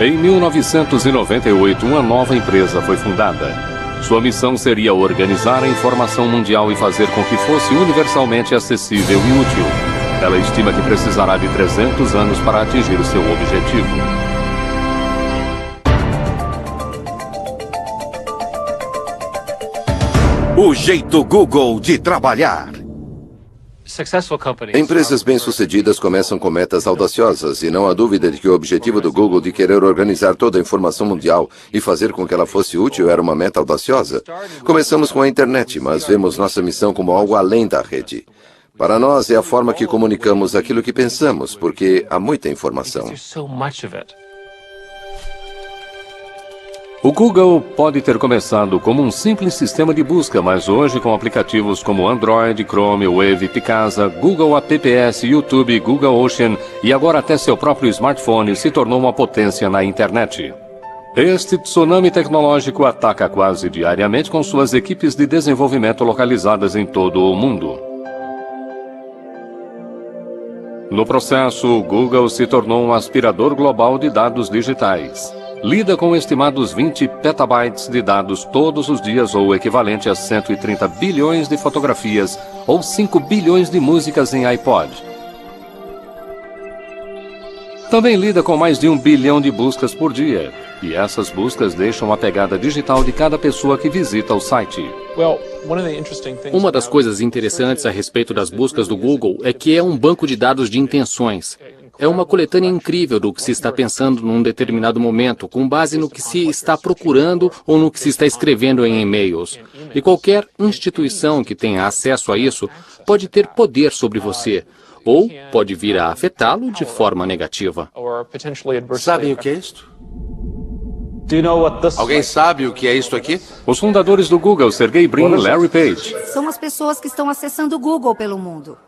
Em 1998, uma nova empresa foi fundada. Sua missão seria organizar a informação mundial e fazer com que fosse universalmente acessível e útil. Ela estima que precisará de 300 anos para atingir seu objetivo. O jeito Google de trabalhar. Empresas bem-sucedidas começam com metas audaciosas e não há dúvida de que o objetivo do Google de querer organizar toda a informação mundial e fazer com que ela fosse útil era uma meta audaciosa. Começamos com a internet, mas vemos nossa missão como algo além da rede. Para nós é a forma que comunicamos aquilo que pensamos, porque há muita informação. O Google pode ter começado como um simples sistema de busca, mas hoje com aplicativos como Android, Chrome, Wave, Picasa, Google Apps, YouTube, Google Ocean e agora até seu próprio smartphone se tornou uma potência na internet. Este tsunami tecnológico ataca quase diariamente com suas equipes de desenvolvimento localizadas em todo o mundo. No processo, o Google se tornou um aspirador global de dados digitais. Lida com estimados 20 petabytes de dados todos os dias, ou o equivalente a 130 bilhões de fotografias, ou 5 bilhões de músicas em iPod. Também lida com mais de 1 bilhão de buscas por dia, e essas buscas deixam a pegada digital de cada pessoa que visita o site. Uma das coisas interessantes a respeito das buscas do Google é que é um banco de dados de intenções. É uma coletânea incrível do que se está pensando num determinado momento, com base no que se está procurando ou no que se está escrevendo em e-mails. E qualquer instituição que tenha acesso a isso pode ter poder sobre você, ou pode vir a afetá-lo de forma negativa. Sabem o que é isto? Alguém sabe o que é isto aqui? Os fundadores do Google, Sergey Brin e Larry Page. São as pessoas que estão acessando o Google pelo mundo.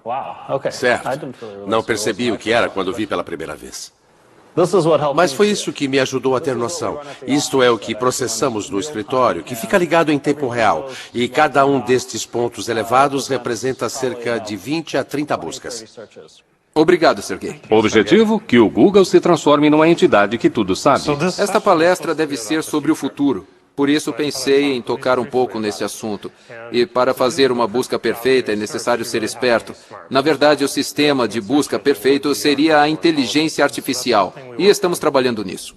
Certo. Não percebi o que era quando vi pela primeira vez. Mas foi isso que me ajudou a ter noção. Isto é o que processamos no escritório, que fica ligado em tempo real. E cada um destes pontos elevados representa cerca de 20 a 30 buscas. Obrigado, Sergey. O objetivo? Que o Google se transforme numa entidade que tudo sabe. Esta palestra deve ser sobre o futuro. Por isso pensei em tocar um pouco nesse assunto. E para fazer uma busca perfeita é necessário ser esperto. Na verdade, o sistema de busca perfeito seria a inteligência artificial. E estamos trabalhando nisso.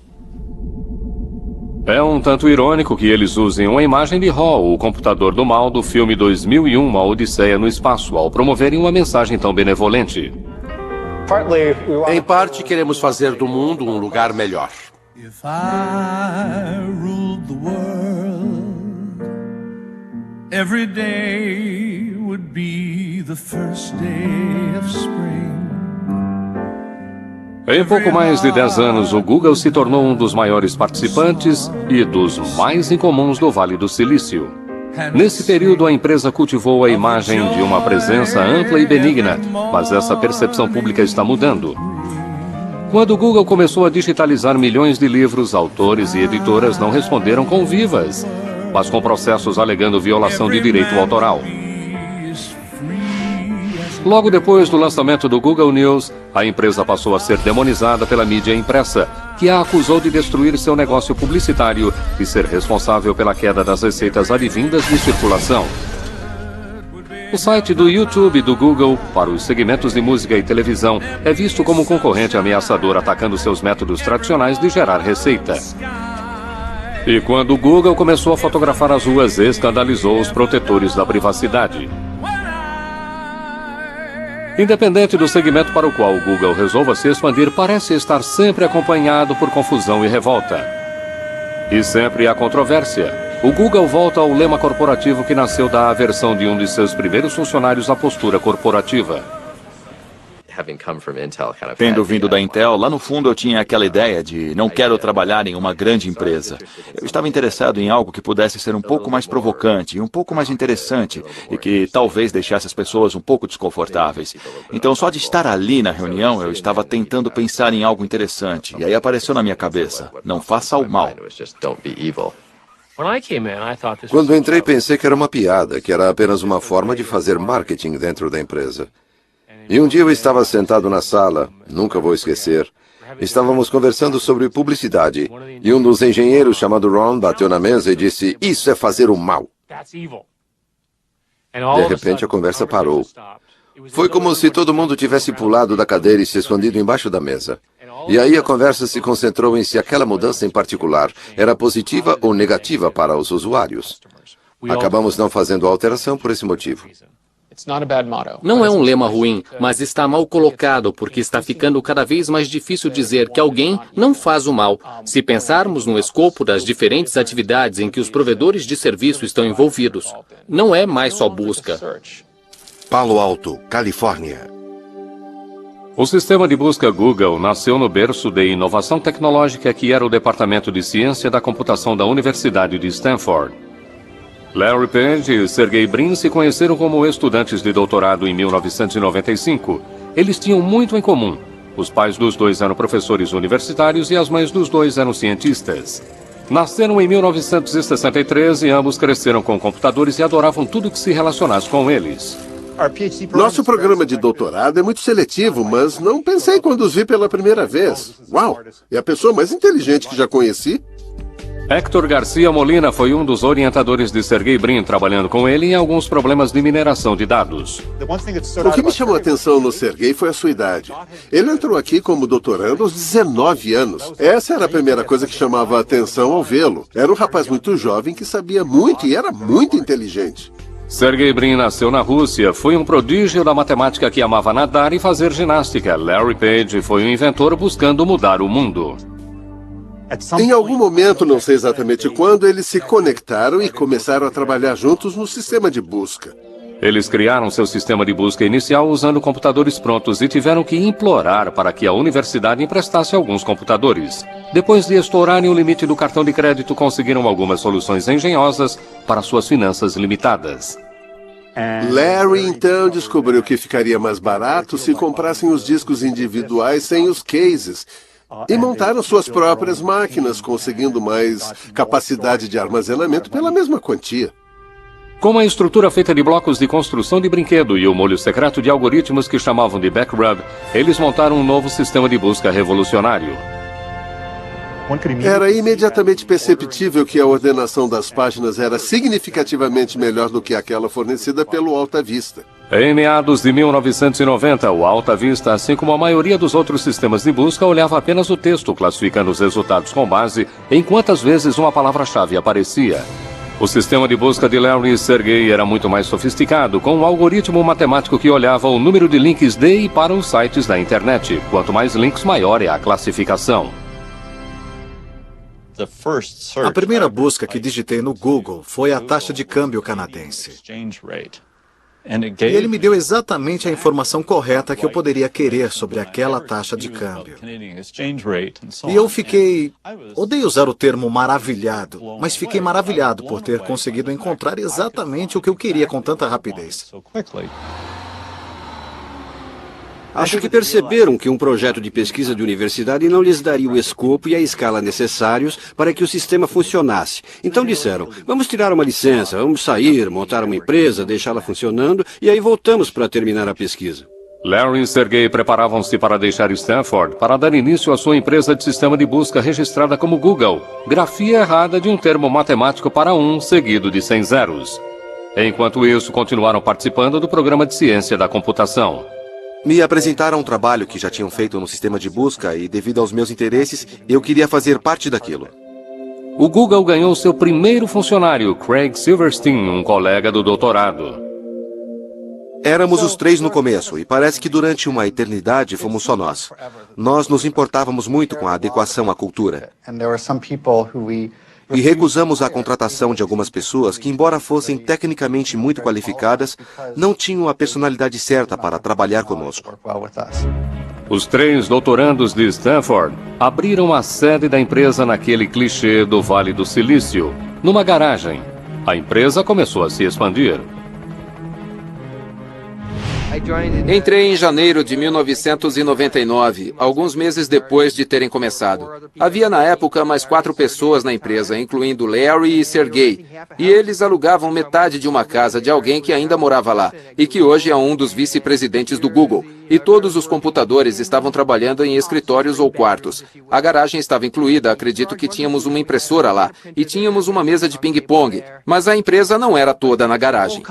É um tanto irônico que eles usem uma imagem de Hall, o computador do mal do filme 2001, Uma Odisseia no Espaço, ao promoverem uma mensagem tão benevolente. Em parte, queremos fazer do mundo um lugar melhor. If I ruled the world, every day would be the first day of spring. Em pouco mais de 10 anos, o Google se tornou um dos maiores participantes e dos mais incomuns do Vale do Silício. Nesse período, a empresa cultivou a imagem de uma presença ampla e benigna, mas essa percepção pública está mudando. Quando o Google começou a digitalizar milhões de livros, autores e editoras não responderam com vivas, mas com processos alegando violação de direito autoral. Logo depois do lançamento do Google News, a empresa passou a ser demonizada pela mídia impressa, que a acusou de destruir seu negócio publicitário e ser responsável pela queda das receitas advindas de circulação. O site do YouTube do Google, para os segmentos de música e televisão, é visto como um concorrente ameaçador atacando seus métodos tradicionais de gerar receita. E quando o Google começou a fotografar as ruas, escandalizou os protetores da privacidade. Independente do segmento para o qual o Google resolva se expandir, parece estar sempre acompanhado por confusão e revolta. E sempre há controvérsia. O Google volta ao lema corporativo que nasceu da aversão de um de seus primeiros funcionários à postura corporativa. Tendo vindo da Intel, lá no fundo eu tinha aquela ideia de não quero trabalhar em uma grande empresa. Eu estava interessado em algo que pudesse ser um pouco mais provocante, um pouco mais interessante e que talvez deixasse as pessoas um pouco desconfortáveis. Então, só de estar ali na reunião, eu estava tentando pensar em algo interessante. E aí apareceu na minha cabeça, não faça o mal. Quando entrei, pensei que era uma piada, que era apenas uma forma de fazer marketing dentro da empresa. E um dia eu estava sentado na sala, nunca vou esquecer, Estávamos conversando sobre publicidade e um dos engenheiros, chamado Ron, bateu na mesa e disse: "Isso é fazer o mal." De repente a conversa parou. Foi como se todo mundo tivesse pulado da cadeira e se escondido embaixo da mesa. E aí a conversa se concentrou em se aquela mudança em particular era positiva ou negativa para os usuários. Acabamos não fazendo a alteração por esse motivo. Não é um lema ruim, mas está mal colocado, porque está ficando cada vez mais difícil dizer que alguém não faz o mal. Se pensarmos no escopo das diferentes atividades em que os provedores de serviço estão envolvidos, não é mais só busca. Palo Alto, Califórnia. O sistema de busca Google nasceu no berço de inovação tecnológica que era o Departamento de Ciência da Computação da Universidade de Stanford. Larry Page e Sergey Brin se conheceram como estudantes de doutorado em 1995. Eles tinham muito em comum. Os pais dos dois eram professores universitários e as mães dos dois eram cientistas. Nasceram em 1963 e ambos cresceram com computadores e adoravam tudo que se relacionasse com eles. Nosso programa de doutorado é muito seletivo, mas não pensei quando os vi pela primeira vez. Uau! É a pessoa mais inteligente que já conheci. Héctor Garcia Molina foi um dos orientadores de Sergey Brin, trabalhando com ele em alguns problemas de mineração de dados. O que me chamou a atenção no Sergey foi a sua idade. Ele entrou aqui como doutorando aos 19 anos. Essa era a primeira coisa que chamava a atenção ao vê-lo. Era um rapaz muito jovem que sabia muito e era muito inteligente. Sergey Brin nasceu na Rússia, foi um prodígio da matemática que amava nadar e fazer ginástica. Larry Page foi um inventor buscando mudar o mundo. Em algum momento, não sei exatamente quando, eles se conectaram e começaram a trabalhar juntos no sistema de busca. Eles criaram seu sistema de busca inicial usando computadores prontos e tiveram que implorar para que a universidade emprestasse alguns computadores. Depois de estourarem o limite do cartão de crédito, conseguiram algumas soluções engenhosas para suas finanças limitadas. Larry, então, descobriu que ficaria mais barato se comprassem os discos individuais sem os cases. E montaram suas próprias máquinas, conseguindo mais capacidade de armazenamento pela mesma quantia. Com uma estrutura feita de blocos de construção de brinquedo e o molho secreto de algoritmos que chamavam de Backrub, eles montaram um novo sistema de busca revolucionário. Era imediatamente perceptível que a ordenação das páginas era significativamente melhor do que aquela fornecida pelo Alta Vista. Em meados de 1990, o Alta Vista, assim como a maioria dos outros sistemas de busca, olhava apenas o texto, classificando os resultados com base em quantas vezes uma palavra-chave aparecia. O sistema de busca de Larry e Sergey era muito mais sofisticado, com um algoritmo matemático que olhava o número de links de e para os sites da internet. Quanto mais links, maior é a classificação. A primeira busca que digitei no Google foi a taxa de câmbio canadense. E ele me deu exatamente a informação correta que eu poderia querer sobre aquela taxa de câmbio. E eu fiquei... Odeio usar o termo maravilhado, mas fiquei maravilhado por ter conseguido encontrar exatamente o que eu queria com tanta rapidez. Acho que perceberam que um projeto de pesquisa de universidade não lhes daria o escopo e a escala necessários para que o sistema funcionasse. Então disseram, vamos tirar uma licença, vamos sair, montar uma empresa, deixá-la funcionando e aí voltamos para terminar a pesquisa. Larry e Sergey preparavam-se para deixar Stanford para dar início à sua empresa de sistema de busca registrada como Google, grafia errada de um termo matemático para um seguido de 100 zeros. Enquanto isso, continuaram participando do programa de ciência da computação. Me apresentaram um trabalho que já tinham feito no sistema de busca e, devido aos meus interesses, eu queria fazer parte daquilo. O Google ganhou seu primeiro funcionário, Craig Silverstein, um colega do doutorado. Éramos os três no começo e parece que durante uma eternidade fomos só nós. Nós nos importávamos muito com a adequação à cultura. E recusamos a contratação de algumas pessoas que, embora fossem tecnicamente muito qualificadas, não tinham a personalidade certa para trabalhar conosco. Os três doutorandos de Stanford abriram a sede da empresa naquele clichê do Vale do Silício, numa garagem. A empresa começou a se expandir. Entrei em janeiro de 1999, alguns meses depois de terem começado. Havia na época mais 4 pessoas na empresa, incluindo Larry e Sergey. E eles alugavam metade de uma casa de alguém que ainda morava lá, e que hoje é um dos vice-presidentes do Google. E todos os computadores estavam trabalhando em escritórios ou quartos. A garagem estava incluída, acredito que tínhamos uma impressora lá, e tínhamos uma mesa de ping-pong, mas a empresa não era toda na garagem.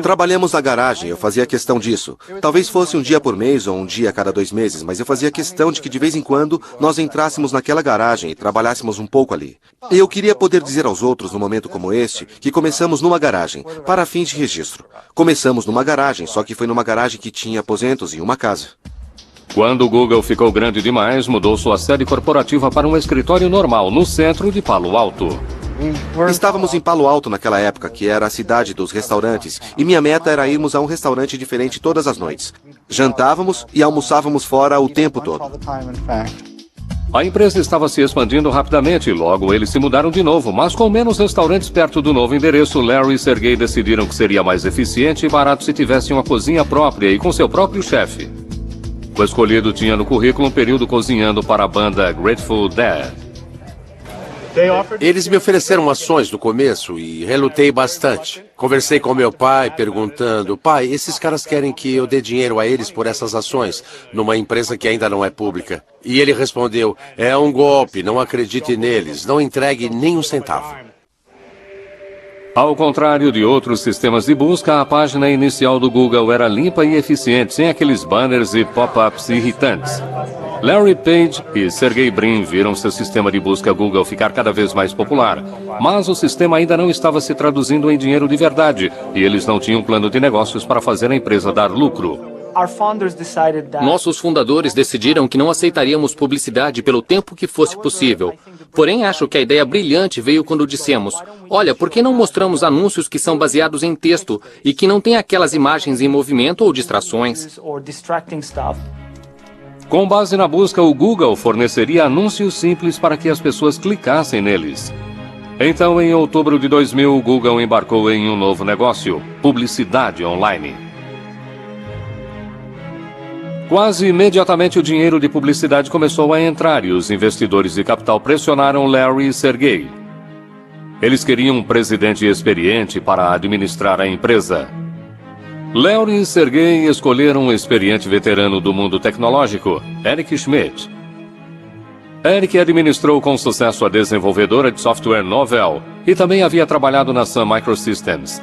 Trabalhamos na garagem, eu fazia questão disso. Talvez fosse um dia por mês ou um dia a cada 2 meses, mas eu fazia questão de que de vez em quando nós entrássemos naquela garagem e trabalhássemos um pouco ali. E eu queria poder dizer aos outros num momento como este que começamos numa garagem, para fins de registro. Começamos numa garagem, só que foi numa garagem que tinha aposentos e uma casa. Quando o Google ficou grande demais, mudou sua sede corporativa para um escritório normal no centro de Palo Alto. Estávamos em Palo Alto naquela época, que era a cidade dos restaurantes, e minha meta era irmos a um restaurante diferente todas as noites. Jantávamos e almoçávamos fora o tempo todo. A empresa estava se expandindo rapidamente e logo eles se mudaram de novo, mas com menos restaurantes perto do novo endereço, Larry e Sergey decidiram que seria mais eficiente e barato se tivessem uma cozinha própria e com seu próprio chefe. O escolhido tinha no currículo um período cozinhando para a banda Grateful Dead. Eles me ofereceram ações no começo e relutei bastante. Conversei com meu pai perguntando: pai, esses caras querem que eu dê dinheiro a eles por essas ações, numa empresa que ainda não é pública. E ele respondeu: é um golpe, não acredite neles, não entregue nem um centavo. Ao contrário de outros sistemas de busca, a página inicial do Google era limpa e eficiente, sem aqueles banners e pop-ups irritantes. Larry Page e Sergey Brin viram seu sistema de busca Google ficar cada vez mais popular, mas o sistema ainda não estava se traduzindo em dinheiro de verdade, e eles não tinham plano de negócios para fazer a empresa dar lucro. Nossos fundadores decidiram que não aceitaríamos publicidade pelo tempo que fosse possível. Porém, acho que a ideia brilhante veio quando dissemos: olha, por que não mostramos anúncios que são baseados em texto e que não têm aquelas imagens em movimento ou distrações? Com base na busca, o Google forneceria anúncios simples para que as pessoas clicassem neles. Então, em outubro de 2000, o Google embarcou em um novo negócio: publicidade online. Quase imediatamente o dinheiro de publicidade começou a entrar e os investidores de capital pressionaram Larry e Sergey. Eles queriam um presidente experiente para administrar a empresa. Larry e Sergey escolheram um experiente veterano do mundo tecnológico, Eric Schmidt. Eric administrou com sucesso a desenvolvedora de software Novell e também havia trabalhado na Sun Microsystems.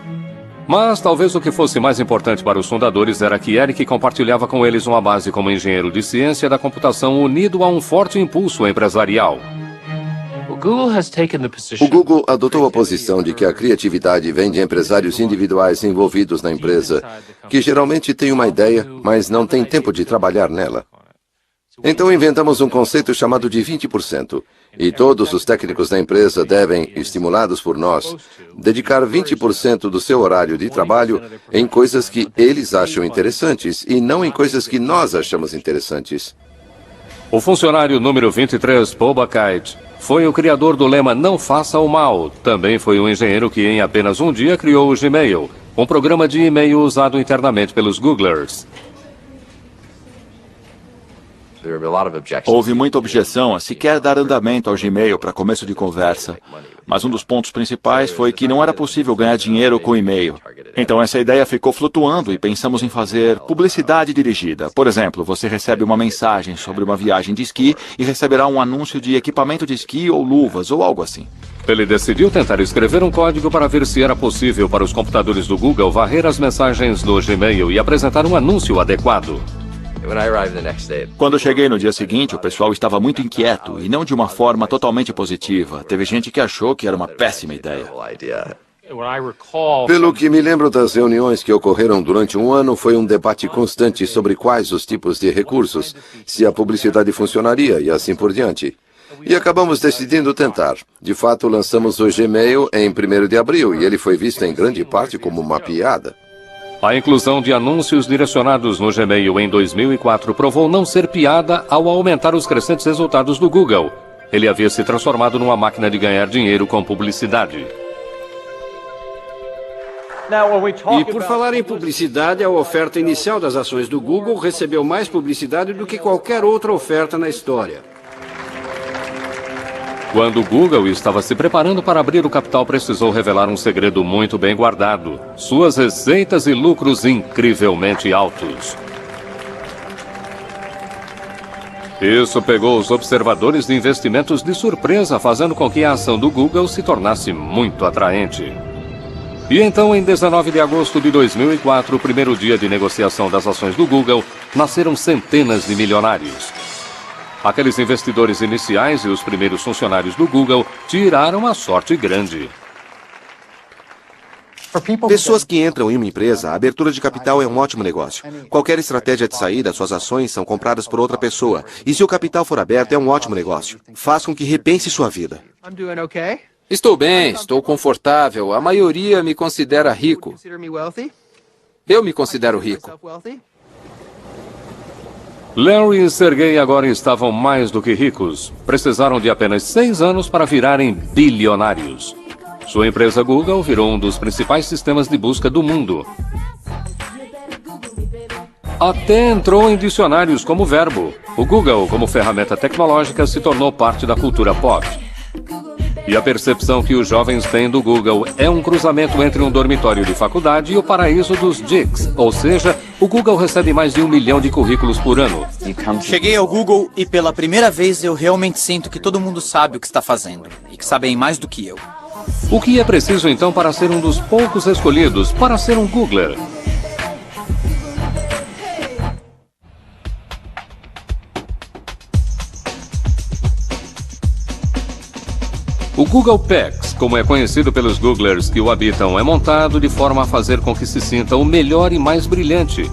Mas talvez o que fosse mais importante para os fundadores era que Eric compartilhava com eles uma base como engenheiro de ciência da computação unido a um forte impulso empresarial. O Google adotou a posição de que a criatividade vem de empresários individuais envolvidos na empresa, que geralmente têm uma ideia, mas não têm tempo de trabalhar nela. Então inventamos um conceito chamado de 20%, e todos os técnicos da empresa devem, estimulados por nós, dedicar 20% do seu horário de trabalho em coisas que eles acham interessantes e não em coisas que nós achamos interessantes. O funcionário número 23, Paul Buchheit, foi o criador do lema "Não faça o mal". Também foi um engenheiro que em apenas um dia criou o Gmail, um programa de e-mail usado internamente pelos Googlers. Houve muita objeção a sequer dar andamento ao Gmail para começo de conversa. Mas um dos pontos principais foi que não era possível ganhar dinheiro com e-mail. Então essa ideia ficou flutuando e pensamos em fazer publicidade dirigida. Por exemplo, você recebe uma mensagem sobre uma viagem de esqui e receberá um anúncio de equipamento de esqui ou luvas ou algo assim. Ele decidiu tentar escrever um código para ver se era possível para os computadores do Google varrer as mensagens do Gmail e apresentar um anúncio adequado. Quando cheguei no dia seguinte, o pessoal estava muito inquieto e não de uma forma totalmente positiva. Teve gente que achou que era uma péssima ideia. Pelo que me lembro das reuniões que ocorreram durante um ano, foi um debate constante sobre quais os tipos de recursos, se a publicidade funcionaria e assim por diante. E acabamos decidindo tentar. De fato, lançamos o Gmail em 1º de abril e ele foi visto em grande parte como uma piada. A inclusão de anúncios direcionados no Gmail em 2004 provou não ser piada ao aumentar os crescentes resultados do Google. Ele havia se transformado numa máquina de ganhar dinheiro com publicidade. E por falar em publicidade, a oferta inicial das ações do Google recebeu mais publicidade do que qualquer outra oferta na história. Quando o Google estava se preparando para abrir o capital, precisou revelar um segredo muito bem guardado: suas receitas e lucros incrivelmente altos. Isso pegou os observadores de investimentos de surpresa, fazendo com que a ação do Google se tornasse muito atraente. E então, em 19 de agosto de 2004, o primeiro dia de negociação das ações do Google, nasceram centenas de milionários. Aqueles investidores iniciais e os primeiros funcionários do Google tiraram a sorte grande. Pessoas que entram em uma empresa, a abertura de capital é um ótimo negócio. Qualquer estratégia de saída, suas ações são compradas por outra pessoa. E se o capital for aberto, é um ótimo negócio. Faz com que repense sua vida. Estou bem, estou confortável. A maioria me considera rico. Eu me considero rico. Larry e Sergey agora estavam mais do que ricos. Precisaram de apenas 6 anos para virarem bilionários. Sua empresa Google virou um dos principais sistemas de busca do mundo. Até entrou em dicionários como verbo. O Google, como ferramenta tecnológica, se tornou parte da cultura pop. E a percepção que os jovens têm do Google é um cruzamento entre um dormitório de faculdade e o paraíso dos geeks. Ou seja, o Google recebe mais de 1 milhão de currículos por ano. Cheguei ao Google e pela primeira vez eu realmente sinto que todo mundo sabe o que está fazendo. E que sabem mais do que eu. O que é preciso então para ser um dos poucos escolhidos para ser um Googler? O Google PAX, como é conhecido pelos Googlers que o habitam, é montado de forma a fazer com que se sinta o melhor e mais brilhante.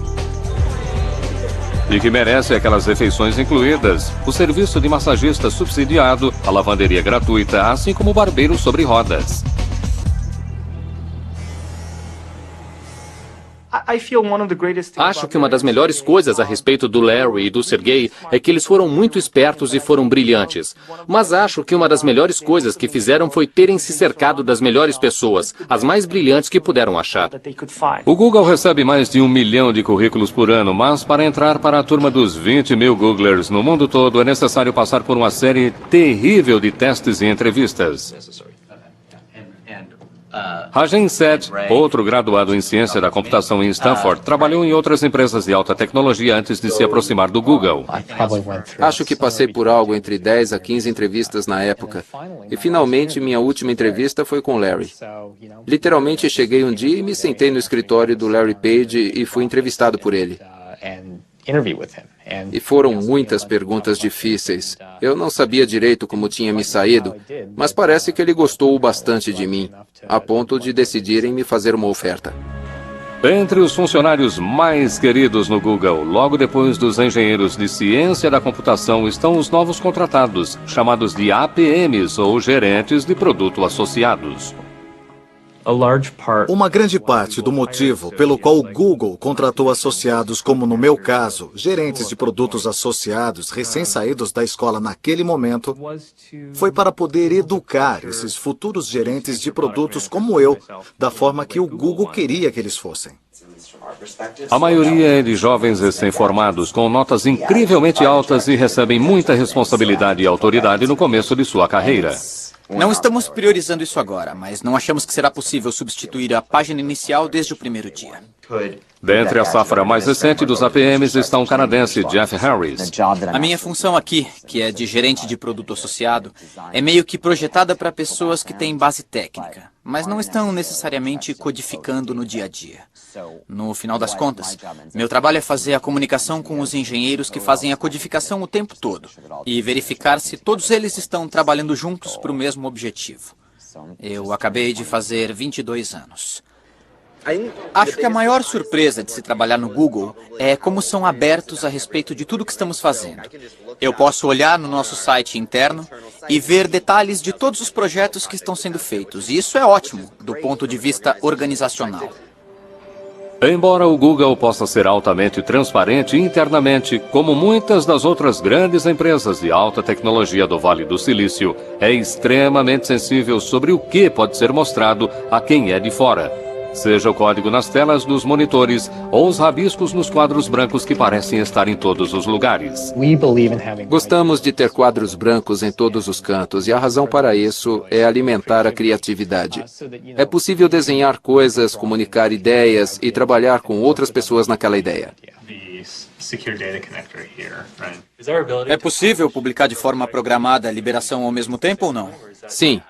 E que merece aquelas refeições incluídas, o serviço de massagista subsidiado, a lavanderia gratuita, assim como o barbeiro sobre rodas. Acho que uma das melhores coisas a respeito do Larry e do Sergey é que eles foram muito espertos e foram brilhantes. Mas acho que uma das melhores coisas que fizeram foi terem se cercado das melhores pessoas, as mais brilhantes que puderam achar. O Google recebe mais de 1 milhão de currículos por ano, mas para entrar para a turma dos 20 mil Googlers no mundo todo é necessário passar por uma série terrível de testes e entrevistas. Rajan Seth, outro graduado em ciência da computação em Stanford, trabalhou em outras empresas de alta tecnologia antes de se aproximar do Google. Acho que passei por algo entre 10 a 15 entrevistas na época. E finalmente minha última entrevista foi com Larry. Literalmente cheguei um dia e me sentei no escritório do Larry Page e fui entrevistado por ele. E foram muitas perguntas difíceis. Eu não sabia direito como tinha me saído, mas parece que ele gostou bastante de mim, a ponto de decidirem me fazer uma oferta. Entre os funcionários mais queridos no Google, logo depois dos engenheiros de ciência da computação, estão os novos contratados, chamados de APMs, ou gerentes de produto associados. Uma grande parte do motivo pelo qual o Google contratou associados, como no meu caso, gerentes de produtos associados recém-saídos da escola naquele momento, foi para poder educar esses futuros gerentes de produtos como eu, da forma que o Google queria que eles fossem. A maioria é de jovens recém-formados, com notas incrivelmente altas e recebem muita responsabilidade e autoridade no começo de sua carreira. Não estamos priorizando isso agora, mas não achamos que será possível substituir a página inicial desde o primeiro dia. Dentre a safra mais recente dos APMs está um canadense, Jeff Harris. A minha função aqui, que é de gerente de produto associado, é meio que projetada para pessoas que têm base técnica, mas não estão necessariamente codificando no dia a dia. No final das contas, meu trabalho é fazer a comunicação com os engenheiros que fazem a codificação o tempo todo e verificar se todos eles estão trabalhando juntos para o mesmo objetivo. Eu acabei de fazer 22 anos. Acho que a maior surpresa de se trabalhar no Google é como são abertos a respeito de tudo que estamos fazendo. Eu posso olhar no nosso site interno e ver detalhes de todos os projetos que estão sendo feitos, e isso é ótimo do ponto de vista organizacional. Embora o Google possa ser altamente transparente internamente, como muitas das outras grandes empresas de alta tecnologia do Vale do Silício, é extremamente sensível sobre o que pode ser mostrado a quem é de fora. Seja o código nas telas dos monitores ou os rabiscos nos quadros brancos que parecem estar em todos os lugares. Gostamos de ter quadros brancos em todos os cantos e a razão para isso é alimentar a criatividade. É possível desenhar coisas, comunicar ideias e trabalhar com outras pessoas naquela ideia. É possível publicar de forma programada a liberação ao mesmo tempo ou não? Sim.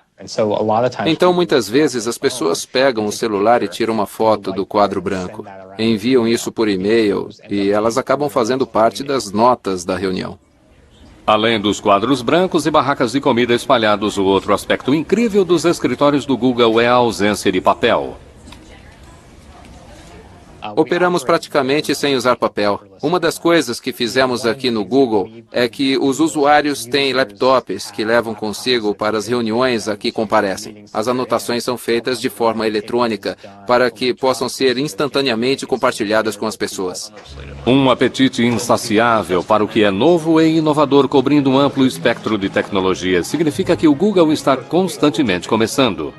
Então, muitas vezes, as pessoas pegam o celular e tiram uma foto do quadro branco, enviam isso por e-mail e elas acabam fazendo parte das notas da reunião. Além dos quadros brancos e barracas de comida espalhados, o outro aspecto incrível dos escritórios do Google é a ausência de papel. Operamos praticamente sem usar papel. Uma das coisas que fizemos aqui no Google é que os usuários têm laptops que levam consigo para as reuniões a que comparecem. As anotações são feitas de forma eletrônica para que possam ser instantaneamente compartilhadas com as pessoas. Um apetite insaciável para o que é novo e inovador, cobrindo um amplo espectro de tecnologias, significa que o Google está constantemente começando.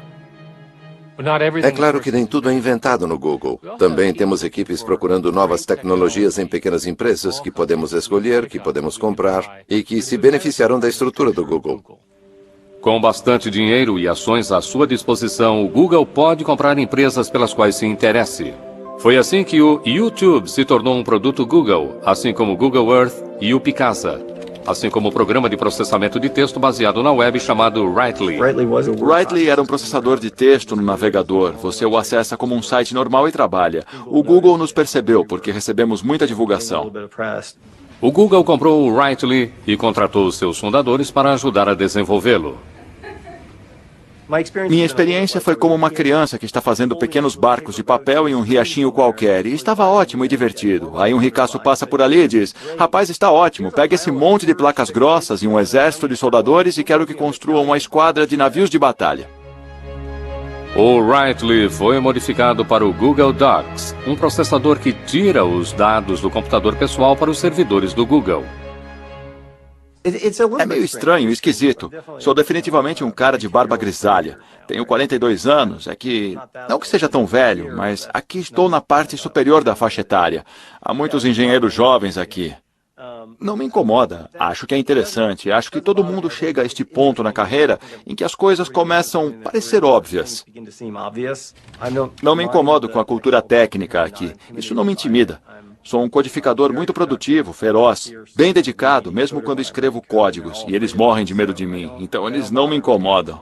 É claro que nem tudo é inventado no Google. Também temos equipes procurando novas tecnologias em pequenas empresas que podemos escolher, que podemos comprar e que se beneficiarão da estrutura do Google. Com bastante dinheiro e ações à sua disposição, o Google pode comprar empresas pelas quais se interesse. Foi assim que o YouTube se tornou um produto Google, assim como o Google Earth e o Picasa, assim como o programa de processamento de texto baseado na web chamado Writely. Writely era um processador de texto no navegador. Você o acessa como um site normal e trabalha. O Google nos percebeu porque recebemos muita divulgação. O Google comprou o Writely e contratou os seus fundadores para ajudar a desenvolvê-lo. Minha experiência foi como uma criança que está fazendo pequenos barcos de papel em um riachinho qualquer, e estava ótimo e divertido. Aí um ricaço passa por ali e diz: rapaz, está ótimo, pega esse monte de placas grossas e um exército de soldadores e quero que construam uma esquadra de navios de batalha. O Writely foi modificado para o Google Docs, um processador que tira os dados do computador pessoal para os servidores do Google. É meio estranho e esquisito. Sou definitivamente um cara de barba grisalha. Tenho 42 anos, não que seja tão velho, mas aqui estou na parte superior da faixa etária. Há muitos engenheiros jovens aqui. Não me incomoda. Acho que é interessante. Acho que todo mundo chega a este ponto na carreira em que as coisas começam a parecer óbvias. Não me incomodo com a cultura técnica aqui. Isso não me intimida. Sou um codificador muito produtivo, feroz, bem dedicado, mesmo quando escrevo códigos, e eles morrem de medo de mim, então eles não me incomodam.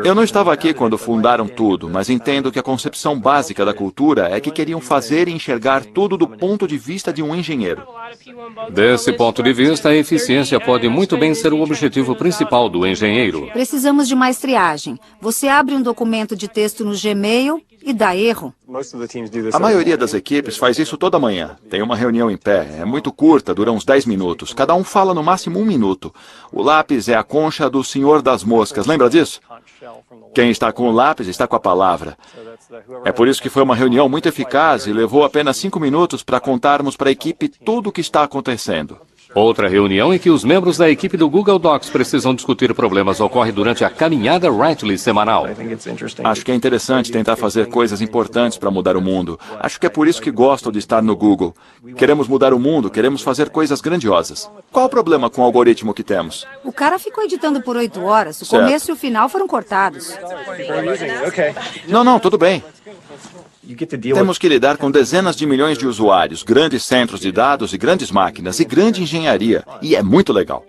Eu não estava aqui quando fundaram tudo, mas entendo que a concepção básica da cultura é que queriam fazer e enxergar tudo do ponto de vista de um engenheiro. Desse ponto de vista, a eficiência pode muito bem ser o objetivo principal do engenheiro. Precisamos de mais triagem. Você abre um documento de texto no Gmail e dá erro. A maioria das equipes faz isso toda manhã. Tem uma reunião em pé, é muito curta, dura uns 10 minutos. Cada um fala no máximo 1 minuto. O lápis é a concha do Senhor das Moscas, lembra disso? Quem está com o lápis está com a palavra. É por isso que foi uma reunião muito eficaz e levou apenas 5 minutos para contarmos para a equipe tudo o que está acontecendo. Outra reunião em que os membros da equipe do Google Docs precisam discutir problemas ocorre durante a caminhada Writely semanal. Acho que é interessante tentar fazer coisas importantes para mudar o mundo. Acho que é por isso que gosto de estar no Google. Queremos mudar o mundo, queremos fazer coisas grandiosas. Qual o problema com o algoritmo que temos? O cara ficou editando por 8 horas. O Certo. começo e o final foram cortados. Não, tudo bem. Temos que lidar com dezenas de milhões de usuários, grandes centros de dados e grandes máquinas e grande engenharia. E é muito legal.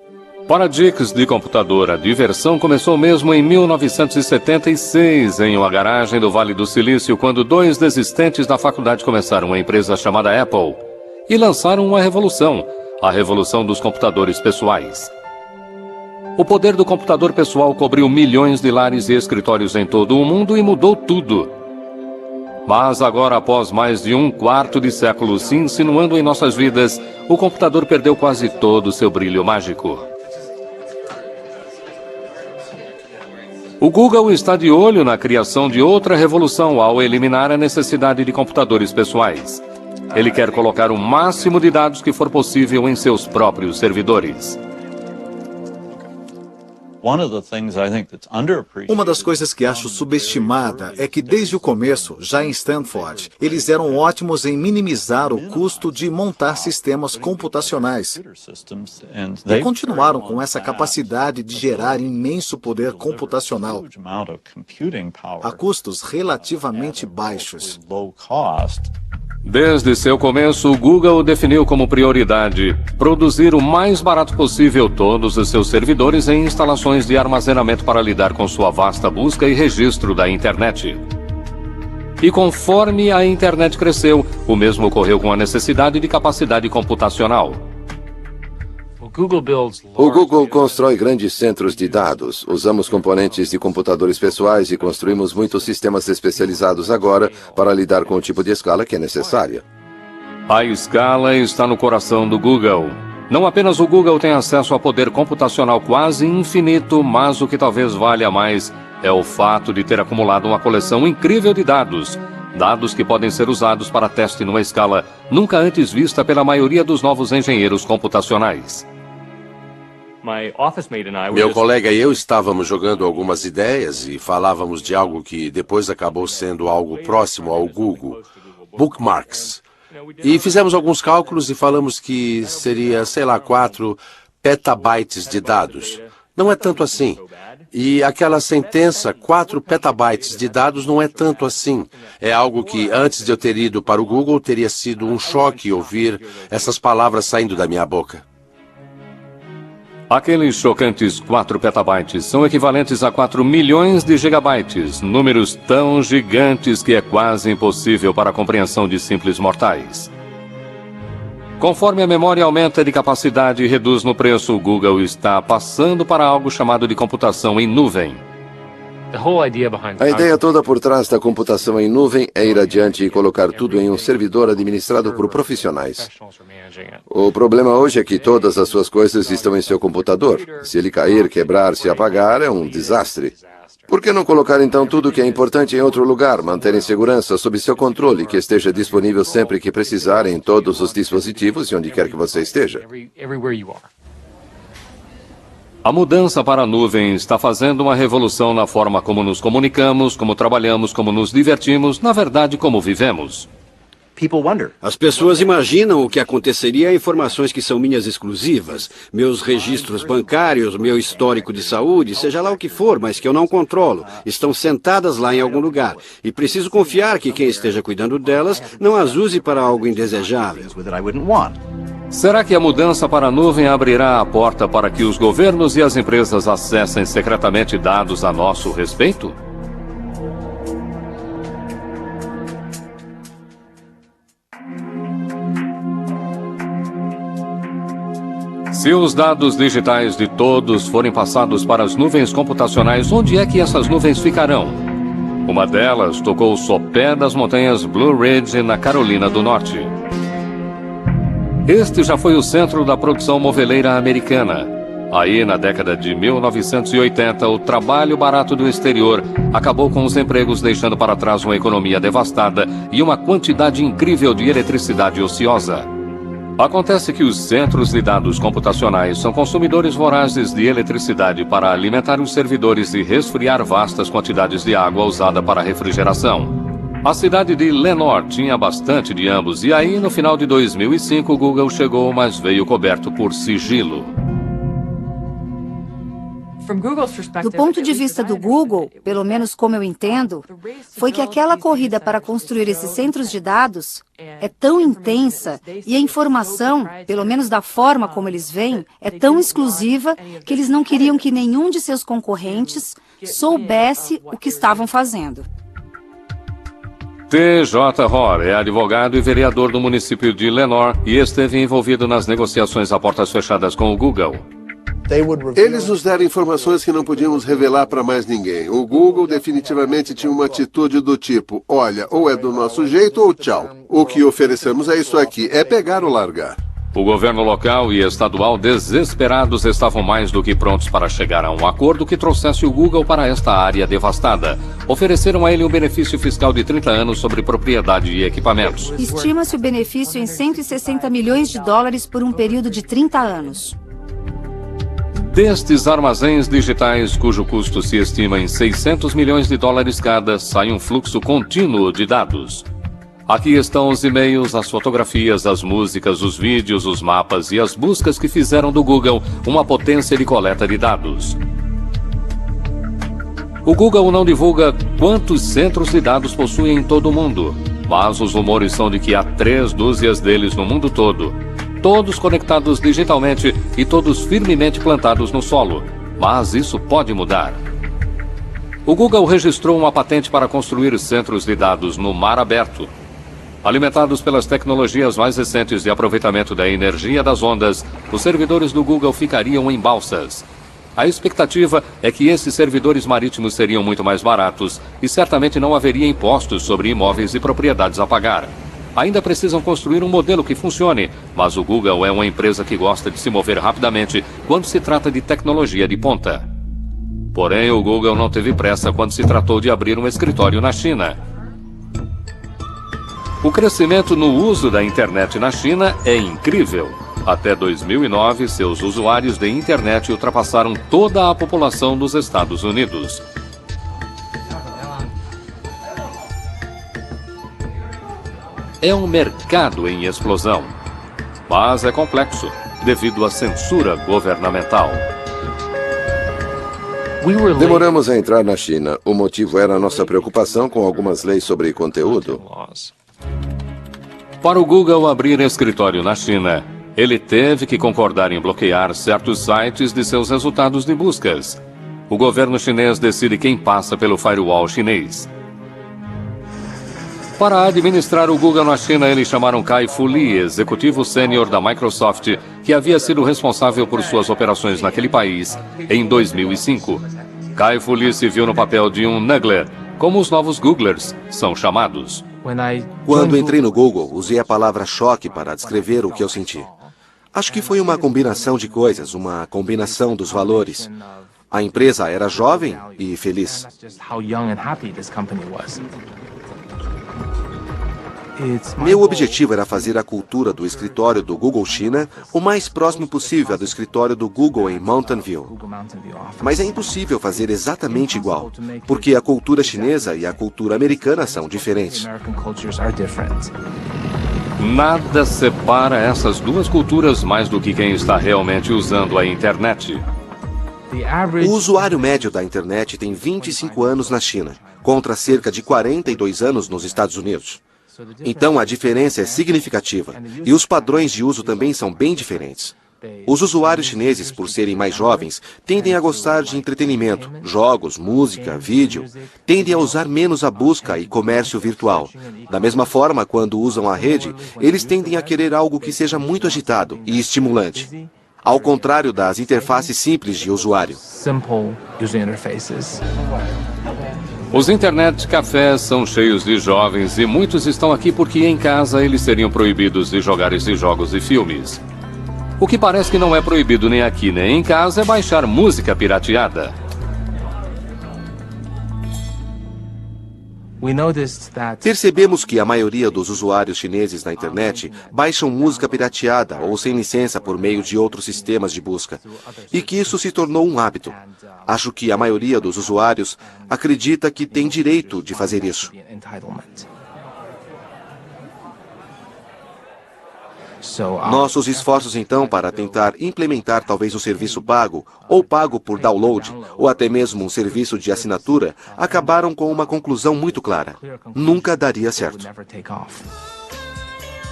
Para Dicks de computador, a diversão começou mesmo em 1976, em uma garagem do Vale do Silício, quando 2 desistentes da faculdade começaram uma empresa chamada Apple e lançaram uma revolução, a revolução dos computadores pessoais. O poder do computador pessoal cobriu milhões de lares e escritórios em todo o mundo e mudou tudo. Mas agora, após mais de 1/4 de século se insinuando em nossas vidas, o computador perdeu quase todo o seu brilho mágico. O Google está de olho na criação de outra revolução ao eliminar a necessidade de computadores pessoais. Ele quer colocar o máximo de dados que for possível em seus próprios servidores. Uma das coisas que acho subestimada é que desde o começo, já em Stanford, eles eram ótimos em minimizar o custo de montar sistemas computacionais. E continuaram com essa capacidade de gerar imenso poder computacional a custos relativamente baixos. Desde seu começo, o Google definiu como prioridade produzir o mais barato possível todos os seus servidores em instalações de armazenamento para lidar com sua vasta busca e registro da internet. E conforme a internet cresceu, o mesmo ocorreu com a necessidade de capacidade computacional. O Google constrói grandes centros de dados. Usamos componentes de computadores pessoais e construímos muitos sistemas especializados agora para lidar com o tipo de escala que é necessária. A escala está no coração do Google. Não apenas o Google tem acesso a poder computacional quase infinito, mas o que talvez valha mais é o fato de ter acumulado uma coleção incrível de dados. Dados que podem ser usados para teste numa escala nunca antes vista pela maioria dos novos engenheiros computacionais. Meu colega e eu estávamos jogando algumas ideias e falávamos de algo que depois acabou sendo algo próximo ao Google, bookmarks. E fizemos alguns cálculos e falamos que seria, 4 petabytes de dados. Não é tanto assim. E aquela sentença, 4 petabytes de dados, não é tanto assim. É algo que, antes de eu ter ido para o Google, teria sido um choque ouvir essas palavras saindo da minha boca. Aqueles chocantes 4 petabytes são equivalentes a 4 milhões de gigabytes, números tão gigantes que é quase impossível para a compreensão de simples mortais. Conforme a memória aumenta de capacidade e reduz no preço, o Google está passando para algo chamado de computação em nuvem. A ideia toda por trás da computação em nuvem é ir adiante e colocar tudo em um servidor administrado por profissionais. O problema hoje é que todas as suas coisas estão em seu computador. Se ele cair, quebrar, se apagar, é um desastre. Por que não colocar então tudo que é importante em outro lugar, manter em segurança, sob seu controle, que esteja disponível sempre que precisar em todos os dispositivos e onde quer que você esteja? A mudança para a nuvem está fazendo uma revolução na forma como nos comunicamos, como trabalhamos, como nos divertimos, na verdade, como vivemos. As pessoas imaginam o que aconteceria a informações que são minhas exclusivas, meus registros bancários, meu histórico de saúde, seja lá o que for, mas que eu não controlo. Estão sentadas lá em algum lugar. E preciso confiar que quem esteja cuidando delas não as use para algo indesejável. Será que a mudança para a nuvem abrirá a porta para que os governos e as empresas acessem secretamente dados a nosso respeito? Se os dados digitais de todos forem passados para as nuvens computacionais, onde é que essas nuvens ficarão? Uma delas tocou o sopé das montanhas Blue Ridge, na Carolina do Norte. Este já foi o centro da produção moveleira americana. Aí, na década de 1980, o trabalho barato do exterior acabou com os empregos, deixando para trás uma economia devastada e uma quantidade incrível de eletricidade ociosa. Acontece que os centros de dados computacionais são consumidores vorazes de eletricidade para alimentar os servidores e resfriar vastas quantidades de água usada para refrigeração. A cidade de Lenoir tinha bastante de ambos, e aí, no final de 2005, o Google chegou, mas veio coberto por sigilo. Do ponto de vista do Google, pelo menos como eu entendo, foi que aquela corrida para construir esses centros de dados é tão intensa e a informação, pelo menos da forma como eles veem, é tão exclusiva que eles não queriam que nenhum de seus concorrentes soubesse o que estavam fazendo. T.J. Hoare é advogado e vereador do município de Lenoir e esteve envolvido nas negociações a portas fechadas com o Google. Eles nos deram informações que não podíamos revelar para mais ninguém. O Google definitivamente tinha uma atitude do tipo, olha, ou é do nosso jeito ou tchau. O que oferecemos é isso aqui, é pegar ou largar. O governo local e estadual, desesperados, estavam mais do que prontos para chegar a um acordo que trouxesse o Google para esta área devastada. Ofereceram a ele um benefício fiscal de 30 anos sobre propriedade e equipamentos. Estima-se o benefício em $160 milhões por um período de 30 anos. Destes armazéns digitais, cujo custo se estima em 600 milhões de dólares cada, sai um fluxo contínuo de dados. Aqui estão os e-mails, as fotografias, as músicas, os vídeos, os mapas e as buscas que fizeram do Google uma potência de coleta de dados. O Google não divulga quantos centros de dados possui em todo o mundo, mas os rumores são de que há 3 dúzias deles no mundo todo. Todos conectados digitalmente e todos firmemente plantados no solo. Mas isso pode mudar. O Google registrou uma patente para construir centros de dados no mar aberto. Alimentados pelas tecnologias mais recentes de aproveitamento da energia das ondas, os servidores do Google ficariam em balsas. A expectativa é que esses servidores marítimos seriam muito mais baratos e certamente não haveria impostos sobre imóveis e propriedades a pagar. Ainda precisam construir um modelo que funcione, mas o Google é uma empresa que gosta de se mover rapidamente quando se trata de tecnologia de ponta. Porém, o Google não teve pressa quando se tratou de abrir um escritório na China. O crescimento no uso da internet na China é incrível. Até 2009, seus usuários de internet ultrapassaram toda a população dos Estados Unidos. É um mercado em explosão, mas é complexo devido à censura governamental. Demoramos a entrar na China. O motivo era a nossa preocupação com algumas leis sobre conteúdo. Para o Google abrir escritório na China, ele teve que concordar em bloquear certos sites de seus resultados de buscas. O governo chinês decide quem passa pelo firewall chinês. Para administrar o Google na China, eles chamaram Kai-Fu Lee, executivo sênior da Microsoft, que havia sido responsável por suas operações naquele país em 2005. Kai-Fu Lee se viu no papel de um Nuggler, como os novos Googlers são chamados. Quando entrei no Google, usei a palavra choque para descrever o que eu senti. Acho que foi uma combinação de coisas, uma combinação dos valores. A empresa era jovem e feliz. Meu objetivo era fazer a cultura do escritório do Google China o mais próximo possível do escritório do Google em Mountain View. Mas é impossível fazer exatamente igual, porque a cultura chinesa e a cultura americana são diferentes. Nada separa essas duas culturas mais do que quem está realmente usando a internet. O usuário médio da internet tem 25 anos na China, contra cerca de 42 anos nos Estados Unidos. Então a diferença é significativa, e os padrões de uso também são bem diferentes. Os usuários chineses, por serem mais jovens, tendem a gostar de entretenimento, jogos, música, vídeo. Tendem a usar menos a busca e comércio virtual. Da mesma forma, quando usam a rede, eles tendem a querer algo que seja muito agitado e estimulante. Ao contrário das interfaces simples de usuário. Os internet cafés são cheios de jovens e muitos estão aqui porque em casa eles seriam proibidos de jogar esses jogos e filmes. O que parece que não é proibido nem aqui nem em casa é baixar música pirateada. Percebemos que a maioria dos usuários chineses na internet baixam música pirateada ou sem licença por meio de outros sistemas de busca, e que isso se tornou um hábito. Acho que a maioria dos usuários acredita que tem direito de fazer isso. Nossos esforços, então, para tentar implementar talvez um serviço pago, ou pago por download, ou até mesmo um serviço de assinatura, acabaram com uma conclusão muito clara. Nunca daria certo.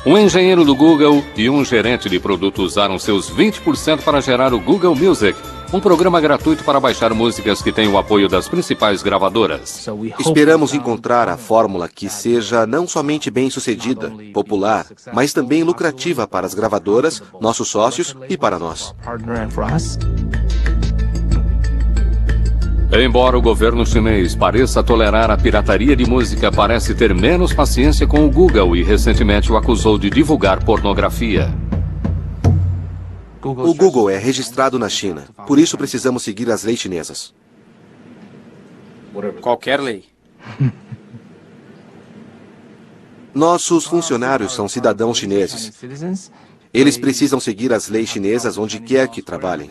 Um engenheiro do Google e um gerente de produto usaram seus 20% para gerar o Google Music, um programa gratuito para baixar músicas que tem o apoio das principais gravadoras. Esperamos encontrar a fórmula que seja não somente bem-sucedida, popular, mas também lucrativa para as gravadoras, nossos sócios e para nós. Embora o governo chinês pareça tolerar a pirataria de música, parece ter menos paciência com o Google e recentemente o acusou de divulgar pornografia. O Google é registrado na China, por isso precisamos seguir as leis chinesas. Qualquer lei. Nossos funcionários são cidadãos chineses. Eles precisam seguir as leis chinesas onde quer que trabalhem.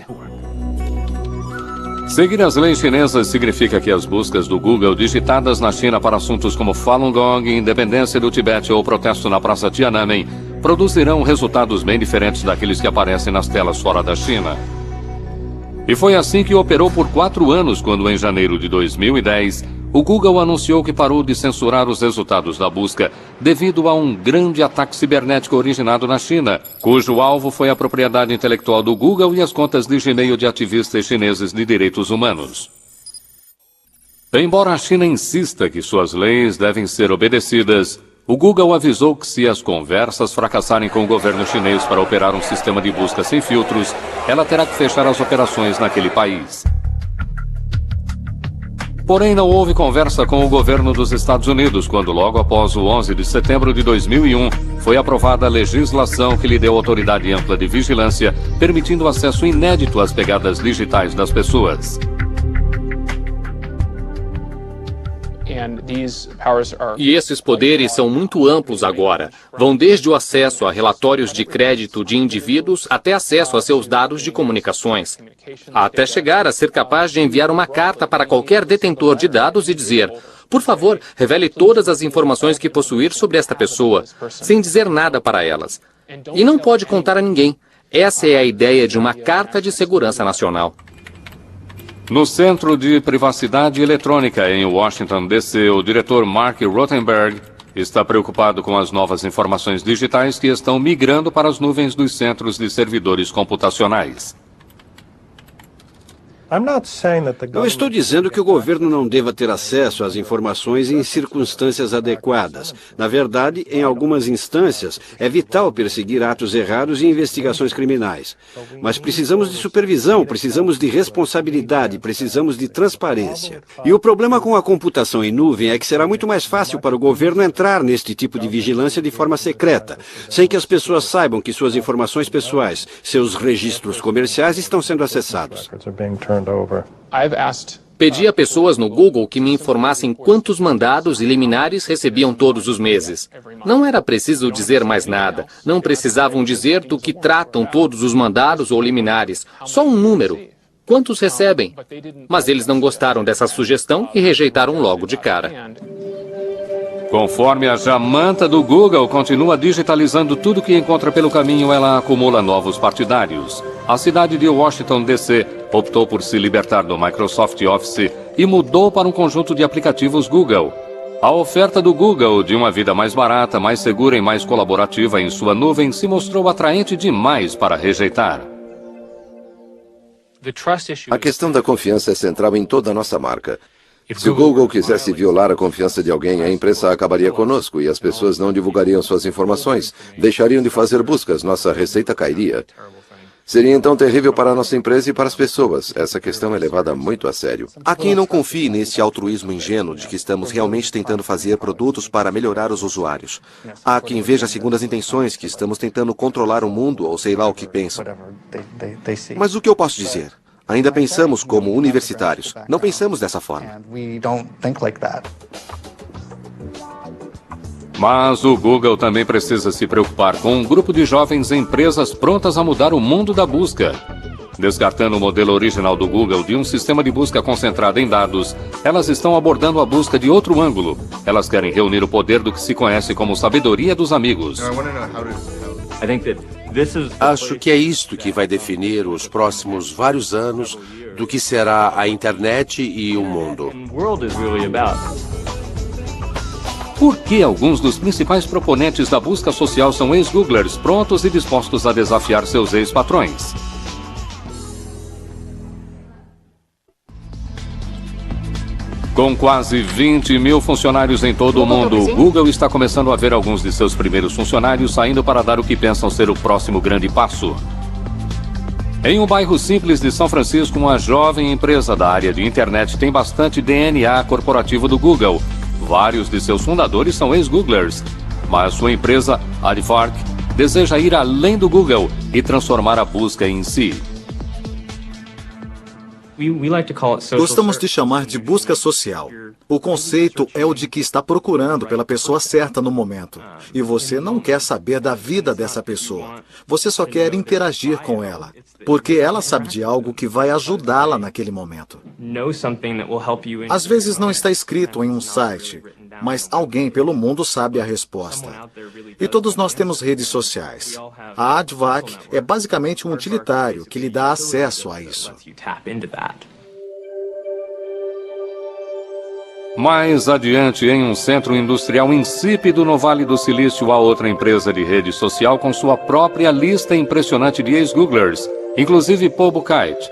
Seguir as leis chinesas significa que as buscas do Google digitadas na China para assuntos como Falun Gong, independência do Tibete ou protesto na Praça Tiananmen produzirão resultados bem diferentes daqueles que aparecem nas telas fora da China. E foi assim que operou por 4 anos, quando em janeiro de 2010, o Google anunciou que parou de censurar os resultados da busca devido a um grande ataque cibernético originado na China, cujo alvo foi a propriedade intelectual do Google e as contas de Gmail de ativistas chineses de direitos humanos. Embora a China insista que suas leis devem ser obedecidas, o Google avisou que se as conversas fracassarem com o governo chinês para operar um sistema de busca sem filtros, ela terá que fechar as operações naquele país. Porém, não houve conversa com o governo dos Estados Unidos quando, logo após o 11 de setembro de 2001, foi aprovada a legislação que lhe deu autoridade ampla de vigilância, permitindo acesso inédito às pegadas digitais das pessoas. E esses poderes são muito amplos agora. Vão desde o acesso a relatórios de crédito de indivíduos até acesso a seus dados de comunicações. Até chegar a ser capaz de enviar uma carta para qualquer detentor de dados e dizer: por favor, revele todas as informações que possuir sobre esta pessoa, sem dizer nada para elas. E não pode contar a ninguém. Essa é a ideia de uma Carta de Segurança Nacional. No Centro de Privacidade Eletrônica, em Washington, D.C., o diretor Mark Rothenberg está preocupado com as novas informações digitais que estão migrando para as nuvens dos centros de servidores computacionais. Não estou dizendo que o governo não deva ter acesso às informações em circunstâncias adequadas. Na verdade, em algumas instâncias, é vital perseguir atos errados e investigações criminais. Mas precisamos de supervisão, precisamos de responsabilidade, precisamos de transparência. E o problema com a computação em nuvem é que será muito mais fácil para o governo entrar neste tipo de vigilância de forma secreta, sem que as pessoas saibam que suas informações pessoais, seus registros comerciais estão sendo acessados. Pedi a pessoas no Google que me informassem quantos mandados e liminares recebiam todos os meses. Não era preciso dizer mais nada. Não precisavam dizer do que tratam todos os mandados ou liminares. Só um número. Quantos recebem? Mas eles não gostaram dessa sugestão e rejeitaram logo de cara. Conforme a jamanta do Google continua digitalizando tudo que encontra pelo caminho, ela acumula novos partidários. A cidade de Washington, D.C., optou por se libertar do Microsoft Office e mudou para um conjunto de aplicativos Google. A oferta do Google de uma vida mais barata, mais segura e mais colaborativa em sua nuvem se mostrou atraente demais para rejeitar. A questão da confiança é central em toda a nossa marca. Se o Google quisesse violar a confiança de alguém, a imprensa acabaria conosco e as pessoas não divulgariam suas informações, deixariam de fazer buscas, nossa receita cairia. Seria então terrível para a nossa empresa e para as pessoas. Essa questão é levada muito a sério. Há quem não confie nesse altruísmo ingênuo de que estamos realmente tentando fazer produtos para melhorar os usuários. Há quem veja segundas intenções, que estamos tentando controlar o mundo ou sei lá o que pensam. Mas o que eu posso dizer? Ainda pensamos como universitários. Não pensamos dessa forma. Mas o Google também precisa se preocupar com um grupo de jovens empresas prontas a mudar o mundo da busca. Descartando o modelo original do Google de um sistema de busca concentrado em dados, elas estão abordando a busca de outro ângulo. Elas querem reunir o poder do que se conhece como sabedoria dos amigos. Acho que é isto que vai definir os próximos vários anos do que será a internet e o mundo. Por que alguns dos principais proponentes da busca social são ex-Googlers prontos e dispostos a desafiar seus ex-patrões? Com quase 20 mil funcionários em todo o mundo, o Google está começando a ver alguns de seus primeiros funcionários saindo para dar o que pensam ser o próximo grande passo. Em um bairro simples de São Francisco, uma jovem empresa da área de internet tem bastante DNA corporativo do Google. Vários de seus fundadores são ex-Googlers, mas sua empresa, Aardvark, deseja ir além do Google e transformar a busca em si. Gostamos de chamar de busca social. O conceito é o de que está procurando pela pessoa certa no momento. E você não quer saber da vida dessa pessoa. Você só quer interagir com ela, porque ela sabe de algo que vai ajudá-la naquele momento. Às vezes não está escrito em um site, mas alguém pelo mundo sabe a resposta. E todos nós temos redes sociais. A Advac é basicamente um utilitário que lhe dá acesso a isso. Mais adiante, em um centro industrial insípido no Vale do Silício, há outra empresa de rede social com sua própria lista impressionante de ex-Googlers, inclusive Paul Buchheit,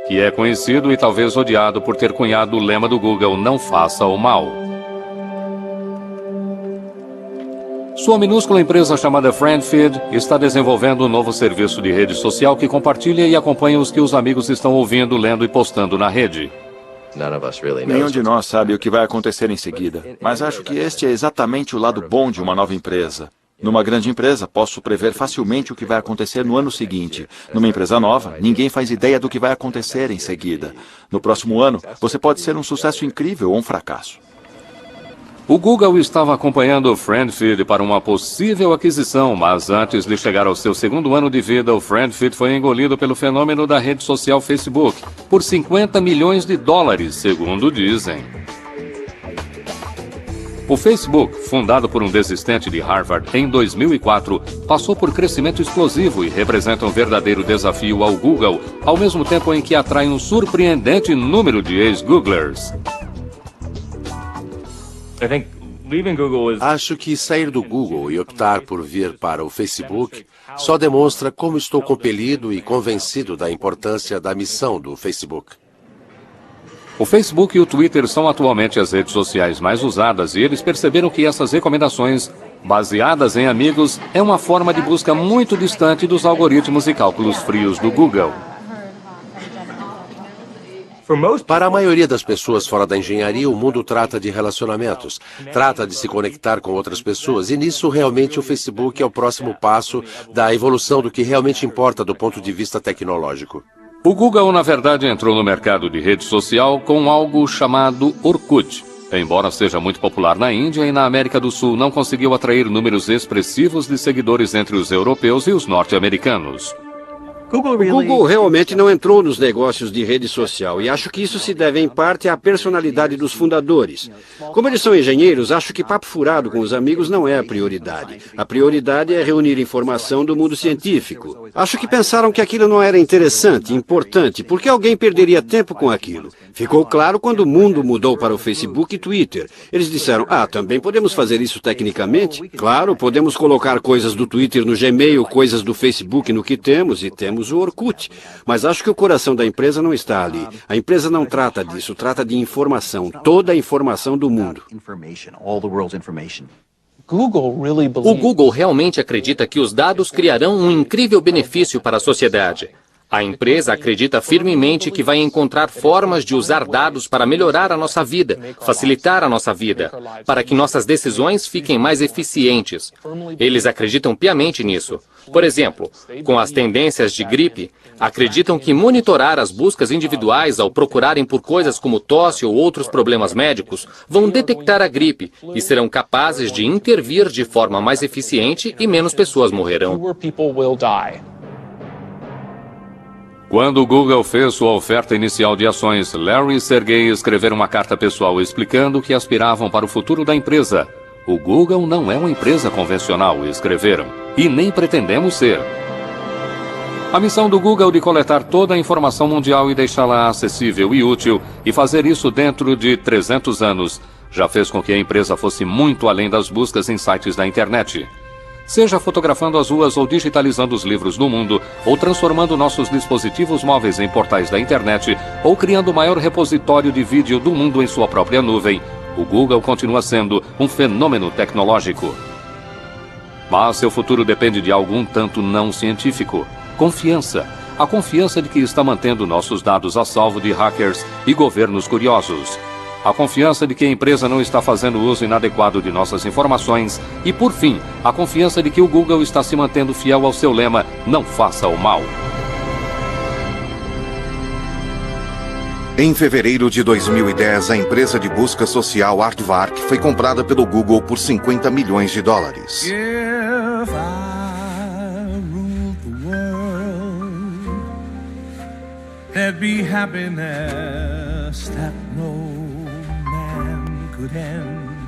que é conhecido e talvez odiado por ter cunhado o lema do Google, não faça o mal. Sua minúscula empresa chamada FriendFeed está desenvolvendo um novo serviço de rede social que compartilha e acompanha os que os amigos estão ouvindo, lendo e postando na rede. Nenhum de nós sabe o que vai acontecer em seguida, mas acho que este é exatamente o lado bom de uma nova empresa. Numa grande empresa, posso prever facilmente o que vai acontecer no ano seguinte. Numa empresa nova, ninguém faz ideia do que vai acontecer em seguida. No próximo ano, você pode ser um sucesso incrível ou um fracasso. O Google estava acompanhando o FriendFeed para uma possível aquisição, mas antes de chegar ao seu segundo ano de vida, o FriendFeed foi engolido pelo fenômeno da rede social Facebook, por $50 milhões, segundo dizem. O Facebook, fundado por um desistente de Harvard em 2004, passou por crescimento explosivo e representa um verdadeiro desafio ao Google, ao mesmo tempo em que atrai um surpreendente número de ex-Googlers. Acho que sair do Google e optar por vir para o Facebook só demonstra como estou compelido e convencido da importância da missão do Facebook. O Facebook e o Twitter são atualmente as redes sociais mais usadas e eles perceberam que essas recomendações, baseadas em amigos, é uma forma de busca muito distante dos algoritmos e cálculos frios do Google. Para a maioria das pessoas fora da engenharia, o mundo trata de relacionamentos, trata de se conectar com outras pessoas, e nisso realmente o Facebook é o próximo passo da evolução do que realmente importa do ponto de vista tecnológico. O Google, na verdade, entrou no mercado de rede social com algo chamado Orkut. Embora seja muito popular na Índia e na América do Sul, não conseguiu atrair números expressivos de seguidores entre os europeus e os norte-americanos. O Google realmente não entrou nos negócios de rede social e acho que isso se deve em parte à personalidade dos fundadores. Como eles são engenheiros, acho que papo furado com os amigos não é a prioridade. A prioridade é reunir informação do mundo científico. Acho que pensaram que aquilo não era interessante, importante, porque alguém perderia tempo com aquilo. Ficou claro quando o mundo mudou para o Facebook e Twitter. Eles disseram, também podemos fazer isso tecnicamente? Claro, podemos colocar coisas do Twitter no Gmail, coisas do Facebook no que temos, e temos o Orkut. Mas acho que o coração da empresa não está ali. A empresa não trata disso, trata de informação, toda a informação do mundo. O Google realmente acredita que os dados criarão um incrível benefício para a sociedade. A empresa acredita firmemente que vai encontrar formas de usar dados para melhorar a nossa vida, facilitar a nossa vida, para que nossas decisões fiquem mais eficientes. Eles acreditam piamente nisso. Por exemplo, com as tendências de gripe, acreditam que monitorar as buscas individuais ao procurarem por coisas como tosse ou outros problemas médicos vão detectar a gripe e serão capazes de intervir de forma mais eficiente e menos pessoas morrerão. Quando o Google fez sua oferta inicial de ações, Larry e Sergey escreveram uma carta pessoal explicando que aspiravam para o futuro da empresa. O Google não é uma empresa convencional, escreveram, e nem pretendemos ser. A missão do Google de coletar toda a informação mundial e deixá-la acessível e útil, e fazer isso dentro de 300 anos, já fez com que a empresa fosse muito além das buscas em sites da internet. Seja fotografando as ruas ou digitalizando os livros do mundo, ou transformando nossos dispositivos móveis em portais da internet, ou criando o maior repositório de vídeo do mundo em sua própria nuvem, o Google continua sendo um fenômeno tecnológico. Mas seu futuro depende de algo um tanto não científico. Confiança. A confiança de que está mantendo nossos dados a salvo de hackers e governos curiosos. A confiança de que a empresa não está fazendo uso inadequado de nossas informações. E, por fim, a confiança de que o Google está se mantendo fiel ao seu lema, não faça o mal. Em fevereiro de 2010, a empresa de busca social Aardvark foi comprada pelo Google por 50 milhões de dólares. If I ruled the world, there'd be happiness that no man could end.